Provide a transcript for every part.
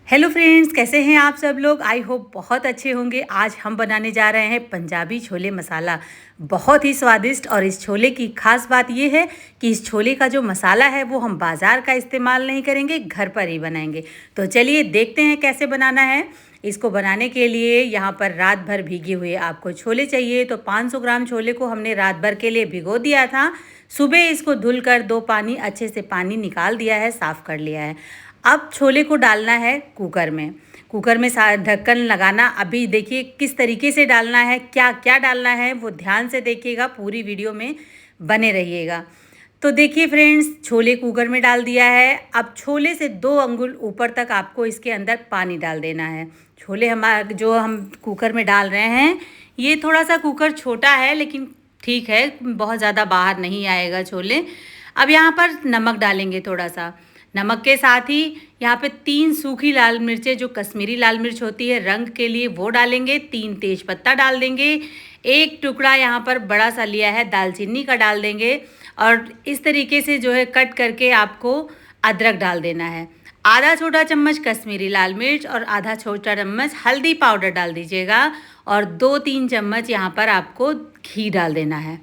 Hello friends, कैसे हैं आप सब लोग। आई होप बहुत अच्छे होंगे। आज हम बनाने जा रहे हैं पंजाबी छोले मसाला। बहुत ही स्वादिष्ट। और इस छोले की खास बात ये है कि इस छोले का जो मसाला है वो हम बाज़ार का इस्तेमाल नहीं करेंगे, घर पर ही बनाएंगे। तो चलिए देखते हैं कैसे बनाना है। इसको बनाने के लिए यहाँ पर रात भर भीगे हुए आपको छोले चाहिए। तो 500 ग्राम छोले को हमने रात भर के लिए भिगो दिया था। सुबह इसको धुल कर 2 पानी अच्छे से पानी निकाल दिया है, साफ़ कर लिया है। अब छोले को डालना है कुकर में। कुकर में ढक्कन लगाना। अभी देखिए किस तरीके से डालना है, क्या क्या डालना है वो ध्यान से देखिएगा, पूरी वीडियो में बने रहिएगा। तो देखिए फ्रेंड्स, छोले कुकर में डाल दिया है। अब छोले से 2 अंगुल ऊपर तक आपको इसके अंदर पानी डाल देना है। छोले हमारा जो हम कुकर में डाल रहे हैं, ये थोड़ा सा कुकर छोटा है लेकिन ठीक है, बहुत ज़्यादा बाहर नहीं आएगा छोले। अब यहाँ पर नमक डालेंगे थोड़ा सा। नमक के साथ ही यहाँ पे 3 सूखी लाल मिर्चें, जो कश्मीरी लाल मिर्च होती है रंग के लिए, वो डालेंगे। 3 तेज पत्ता डाल देंगे। 1 टुकड़ा यहाँ पर बड़ा सा लिया है दालचीनी का डाल देंगे। और इस तरीके से जो है कट करके आपको अदरक डाल देना है। आधा छोटा चम्मच कश्मीरी लाल मिर्च और आधा छोटा चम्मच हल्दी पाउडर डाल दीजिएगा। और 2-3 चम्मच यहाँ पर आपको घी डाल देना है।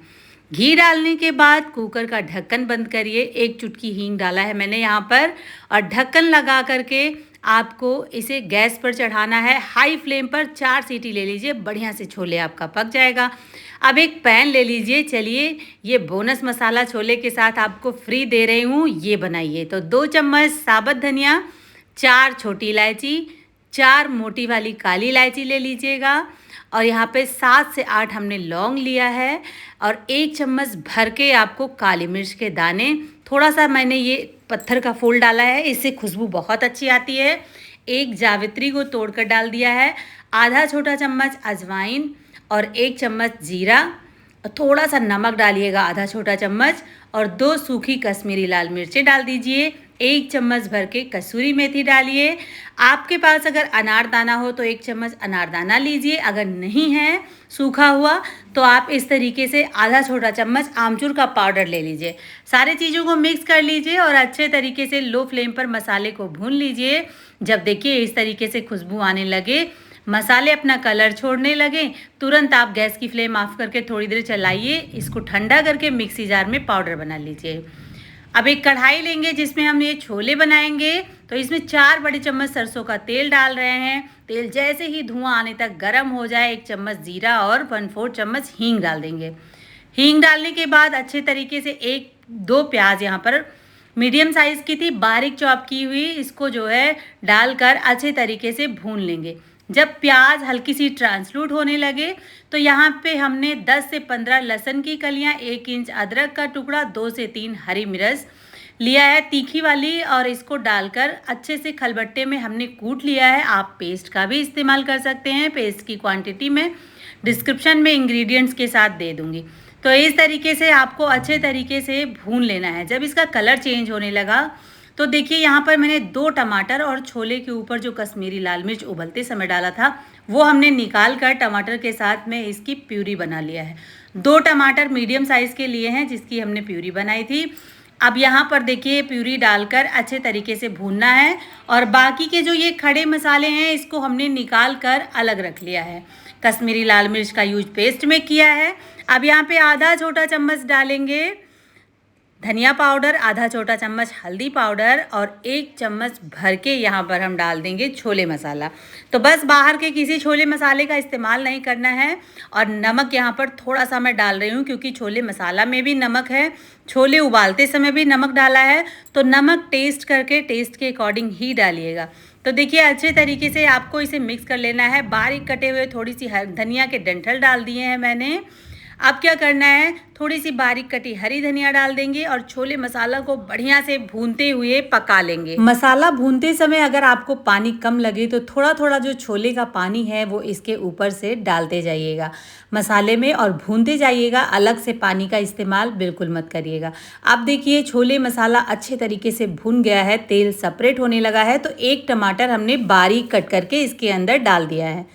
घी डालने के बाद कुकर का ढक्कन बंद करिए। 1 चुटकी हींग डाला है मैंने यहाँ पर। और ढक्कन लगा करके आपको इसे गैस पर चढ़ाना है। हाई फ्लेम पर 4 सीटी ले लीजिए, बढ़िया से छोले आपका पक जाएगा। अब एक पैन ले लीजिए। चलिए, ये बोनस मसाला छोले के साथ आपको फ्री दे रही हूँ, ये बनाइए। तो 2 चम्मच साबुत धनिया, 4 छोटी इलायची, 4 मोटी वाली काली इलायची ले लीजिएगा। और यहाँ पे 7 से 8 हमने लौंग लिया है। और 1 चम्मच भर के आपको काली मिर्च के दाने, थोड़ा सा मैंने ये पत्थर का फूल डाला है, इससे खुशबू बहुत अच्छी आती है। 1 जावित्री को तोड़कर डाल दिया है। आधा छोटा चम्मच अजवाइन और 1 चम्मच जीरा। थोड़ा सा नमक डालिएगा, आधा छोटा चम्मच। और 2 सूखी कश्मीरी लाल मिर्चें डाल दीजिए। 1 चम्मच भर के कसूरी मेथी डालिए। आपके पास अगर अनारदाना हो तो 1 चम्मच अनारदाना लीजिए। अगर नहीं है सूखा हुआ तो आप इस तरीके से आधा छोटा चम्मच आमचूर का पाउडर ले लीजिए। सारे चीज़ों को मिक्स कर लीजिए और अच्छे तरीके से लो फ्लेम पर मसाले को भून लीजिए। जब देखिए इस तरीके से खुशबू आने लगे, मसाले अपना कलर छोड़ने लगे, तुरंत आप गैस की फ्लेम ऑफ करके थोड़ी देर चलाइए। इसको ठंडा करके मिक्सी जार में पाउडर बना लीजिए। अब एक कढ़ाई लेंगे जिसमें हम ये छोले बनाएंगे। तो इसमें 4 बड़े चम्मच सरसों का तेल डाल रहे हैं। तेल जैसे ही धुआं आने तक गर्म हो जाए, 1 चम्मच जीरा और 1/4 चम्मच हींग डाल देंगे। हींग डालने के बाद अच्छे तरीके से 1-2 प्याज यहाँ पर मीडियम साइज़ की थी, बारीक चॉप की हुई, इसको जो है डालकर अच्छे तरीके से भून लेंगे। जब प्याज हल्की सी ट्रांसलूट होने लगे तो यहाँ पे हमने 10 से 15 लहसुन की कलियाँ, 1 इंच अदरक का टुकड़ा, 2 से 3 हरी मिर्च लिया है तीखी वाली, और इसको डालकर अच्छे से खलबट्टे में हमने कूट लिया है। आप पेस्ट का भी इस्तेमाल कर सकते हैं। पेस्ट की क्वांटिटी में डिस्क्रिप्शन में इंग्रेडिएंट्स के साथ दे दूँगी। तो इस तरीके से आपको अच्छे तरीके से भून लेना है। जब इसका कलर चेंज होने लगा तो देखिए यहाँ पर मैंने 2 टमाटर और छोले के ऊपर जो कश्मीरी लाल मिर्च उबलते समय डाला था वो हमने निकाल कर टमाटर के साथ में इसकी प्यूरी बना लिया है। 2 टमाटर मीडियम साइज़ के लिए हैं जिसकी हमने प्यूरी बनाई थी। अब यहाँ पर देखिए प्यूरी डालकर अच्छे तरीके से भूनना है। और बाकी के जो ये खड़े मसाले हैं इसको हमने निकाल कर अलग रख लिया है। कश्मीरी लाल मिर्च का यूज पेस्ट में किया है। अब यहाँ पे आधा छोटा चम्मच डालेंगे धनिया पाउडर, आधा छोटा चम्मच हल्दी पाउडर और 1 चम्मच भर के यहाँ पर हम डाल देंगे छोले मसाला। तो बस बाहर के किसी छोले मसाले का इस्तेमाल नहीं करना है। और नमक यहाँ पर थोड़ा सा मैं डाल रही हूँ क्योंकि छोले मसाला में भी नमक है, छोले उबालते समय भी नमक डाला है। तो नमक टेस्ट करके टेस्ट के अकॉर्डिंग ही डालिएगा। तो देखिए अच्छे तरीके से आपको इसे मिक्स कर लेना है। बारीक कटे हुए थोड़ी सी धनिया के डंठल डाल दिए हैं मैंने। अब क्या करना है, थोड़ी सी बारीक कटी हरी धनिया डाल देंगे और छोले मसाला को बढ़िया से भूनते हुए पका लेंगे। मसाला भूनते समय अगर आपको पानी कम लगे तो थोड़ा थोड़ा जो छोले का पानी है वो इसके ऊपर से डालते जाइएगा मसाले में और भूनते जाइएगा। अलग से पानी का इस्तेमाल बिल्कुल मत करिएगा। अब देखिए छोले मसाला अच्छे तरीके से भुन गया है, तेल सेपरेट होने लगा है। तो 1 टमाटर हमने बारीक कट करके इसके अंदर डाल दिया है।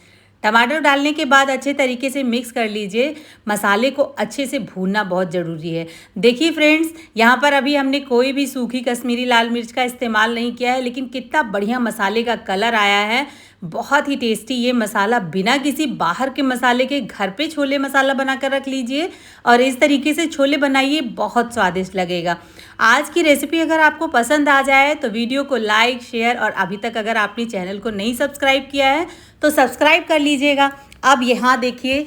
टमाटर डालने के बाद अच्छे तरीके से मिक्स कर लीजिए। मसाले को अच्छे से भूनना बहुत ज़रूरी है। देखिए फ्रेंड्स, यहाँ पर अभी हमने कोई भी सूखी कश्मीरी लाल मिर्च का इस्तेमाल नहीं किया है, लेकिन कितना बढ़िया मसाले का कलर आया है। बहुत ही टेस्टी ये मसाला, बिना किसी बाहर के मसाले के घर पे छोले मसाला बनाकर रख लीजिए और इस तरीके से छोले बनाइए, बहुत स्वादिष्ट लगेगा। आज की रेसिपी अगर आपको पसंद आ जाए तो वीडियो को लाइक, शेयर और अभी तक अगर आपने चैनल को नहीं सब्सक्राइब किया है तो सब्सक्राइब कर लीजिएगा। अब यहाँ देखिए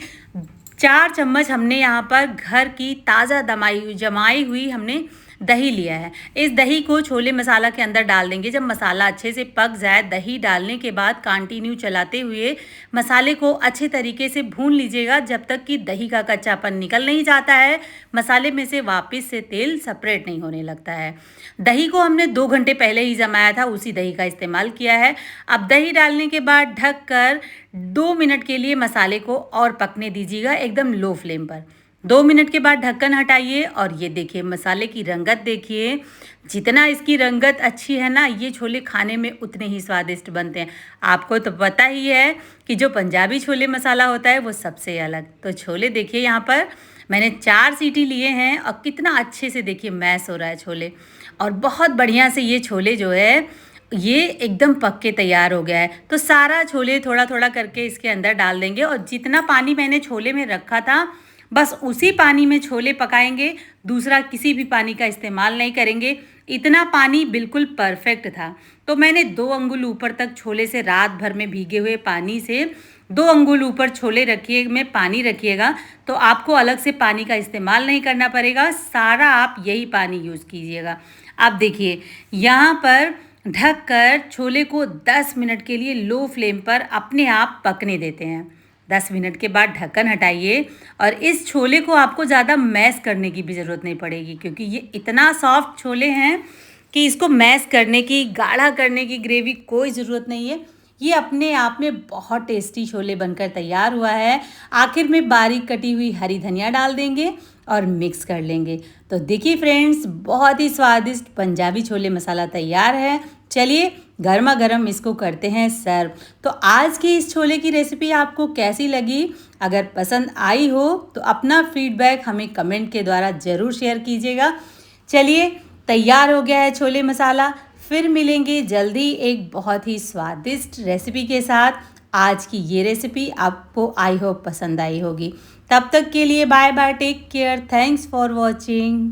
4 चम्मच हमने यहाँ पर घर की ताज़ा जमाई हुई हमने दही लिया है। इस दही को छोले मसाला के अंदर डाल देंगे। जब मसाला अच्छे से पक जाए, दही डालने के बाद कंटिन्यू चलाते हुए मसाले को अच्छे तरीके से भून लीजिएगा जब तक कि दही का कच्चापन निकल नहीं जाता है, मसाले में से वापस से तेल सेपरेट नहीं होने लगता है। दही को हमने 2 घंटे पहले ही जमाया था, उसी दही का इस्तेमाल किया है। अब दही डालने के बाद ढक कर 2 मिनट के लिए मसाले को और पकने दीजिएगा, एकदम लो फ्लेम पर। 2 मिनट के बाद ढक्कन हटाइए और ये देखिए मसाले की रंगत देखिए। जितना इसकी रंगत अच्छी है ना, ये छोले खाने में उतने ही स्वादिष्ट बनते हैं। आपको तो पता ही है कि जो पंजाबी छोले मसाला होता है वो सबसे अलग। तो छोले देखिए, यहाँ पर मैंने 4 सीटी लिए हैं और कितना अच्छे से देखिए मैश हो रहा है छोले, और बहुत बढ़िया से ये छोले जो है ये एकदम पक के तैयार हो गया है। तो सारा छोले थोड़ा थोड़ा करके इसके अंदर डाल देंगे और जितना पानी मैंने छोले में रखा था बस उसी पानी में छोले पकाएंगे, दूसरा किसी भी पानी का इस्तेमाल नहीं करेंगे। इतना पानी बिल्कुल परफेक्ट था। तो मैंने 2 अंगुल ऊपर तक छोले से, रात भर में भीगे हुए पानी से 2 अंगुल ऊपर छोले रखिए में पानी रखिएगा, तो आपको अलग से पानी का इस्तेमाल नहीं करना पड़ेगा, सारा आप यही पानी यूज़ कीजिएगा। अब देखिए यहाँ पर ढक कर छोले को 10 मिनट के लिए लो फ्लेम पर अपने आप पकने देते हैं। 10 मिनट के बाद ढक्कन हटाइए और इस छोले को आपको ज़्यादा मैश करने की भी ज़रूरत नहीं पड़ेगी, क्योंकि ये इतना सॉफ्ट छोले हैं कि इसको मैश करने की, गाढ़ा करने की ग्रेवी कोई ज़रूरत नहीं है। ये अपने आप में बहुत टेस्टी छोले बनकर तैयार हुआ है। आखिर में बारीक कटी हुई हरी धनिया डाल देंगे और मिक्स कर लेंगे। तो देखिए फ्रेंड्स, बहुत ही स्वादिष्ट पंजाबी छोले मसाला तैयार है। चलिए गर्मा गर्म इसको करते हैं सर्व। तो आज की इस छोले की रेसिपी आपको कैसी लगी? अगर पसंद आई हो तो अपना फीडबैक हमें कमेंट के द्वारा ज़रूर शेयर कीजिएगा। चलिए तैयार हो गया है छोले मसाला। फिर मिलेंगे जल्दी एक बहुत ही स्वादिष्ट रेसिपी के साथ। आज की ये रेसिपी आपको आई होप पसंद आई होगी। तब तक के लिए bye bye, take care, thanks for watching.